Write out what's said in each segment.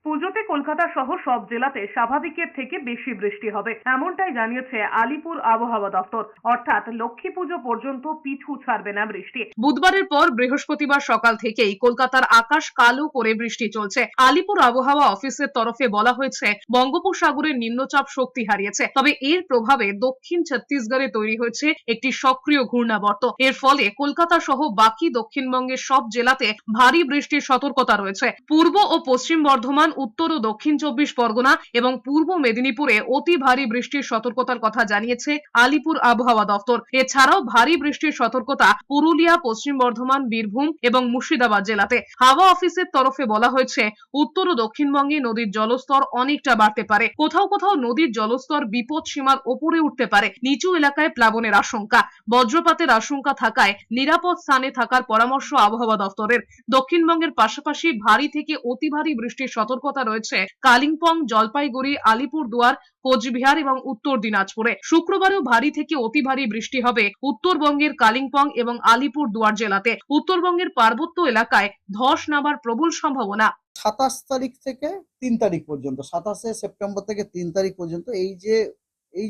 পুজোতে কলকাতা সহ সব জেলাতে স্বাভাবিকের থেকে বেশি বৃষ্টি হবে, এমনটাই জানিয়েছে আলিপুর আবহাওয়া দফতর। অর্থাৎ লক্ষ্মী পুজো পর্যন্ত পিছু ছাড়বে না বৃষ্টি। বুধবারের পর বৃহস্পতিবার সকাল থেকেই কলকাতার আকাশ কালো করে বৃষ্টি চলছে। আলিপুর আবহাওয়া অফিসের তরফে বলা হয়েছে, বঙ্গোপসাগরের নিম্নচাপ শক্তি হারিয়েছে, তবে এর প্রভাবে দক্ষিণ ছত্তিশগড়ে তৈরি হয়েছে একটি সক্রিয় ঘূর্ণাবর্ত। এর ফলে কলকাতা সহ বাকি দক্ষিণবঙ্গের সব জেলাতে ভারী বৃষ্টির সতর্কতা রয়েছে। পূর্ব ও পশ্চিম বর্ধমান, উত্তর ও দক্ষিণ 24 পরগনা এবং পূর্ব মেদিনীপুরে অতি ভারী বৃষ্টির সতর্কতার কথা জানিয়েছে আলিপুর আবহাওয়া দফতর। এছাড়াও ভারী বৃষ্টির সতর্কতা পুরুলিয়া, পশ্চিম বর্ধমান, বীরভূম এবং মুর্শিদাবাদ জেলাতে। হাওয়া অফিসের তরফে বলা হয়েছে, উত্তর ও দক্ষিণবঙ্গে নদীর জলস্তর অনেকটা বাড়তে পারে। কোথাও কোথাও নদীর জলস্তর বিপদ সীমার ওপরে উঠতে পারে। নিচু এলাকায় প্লাবনের আশঙ্কা, বজ্রপাতের আশঙ্কা থাকায় নিরাপদ স্থানে থাকার পরামর্শ আবহাওয়া দফতরের। দক্ষিণবঙ্গের পাশাপাশি ভারী থেকে অতি ভারী বৃষ্টির সতর্কতা রয়েছে কালিম্পং, জলপাইগুড়ি, আলিপুরদুয়ার, কোচবিহার এবং উত্তর দিনাজপুরে। শুক্রবারেও ভারী থেকে অতি ভারী বৃষ্টি হবে উত্তরবঙ্গের কালিম্পং এবং আলিপুরদুয়ার জেলাতে। উত্তরবঙ্গের পার্বত্য এলাকায় ধস নামার প্রবল সম্ভাবনা। 27 তারিখ থেকে 3 তারিখ পর্যন্ত, 27শে সেপ্টেম্বর থেকে 3 তারিখ পর্যন্ত এই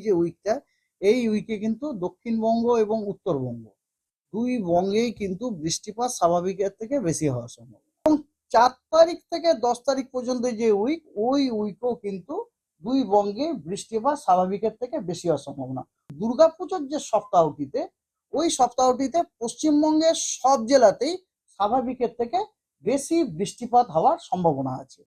যে উইকটা, এই উইকে কিন্তু দক্ষিণবঙ্গ এবং উত্তরবঙ্গ দুই বঙ্গেই কিন্তু বৃষ্টিপাত স্বাভাবিকের থেকে বেশি হওয়ার সম্ভাবনা। এবং 4 তারিখ থেকে 10 তারিখ পর্যন্ত যে উইক, ওই উইকেও কিন্তু দুই বঙ্গে বৃষ্টিপাত স্বাভাবিকের থেকে বেশি হওয়ার সম্ভাবনা। দুর্গাপুজোর যে সপ্তাহটিতে, ওই সপ্তাহটিতে পশ্চিমবঙ্গের সব জেলাতেই স্বাভাবিকের থেকে বেশি বৃষ্টিপাত হওয়ার সম্ভাবনা আছে।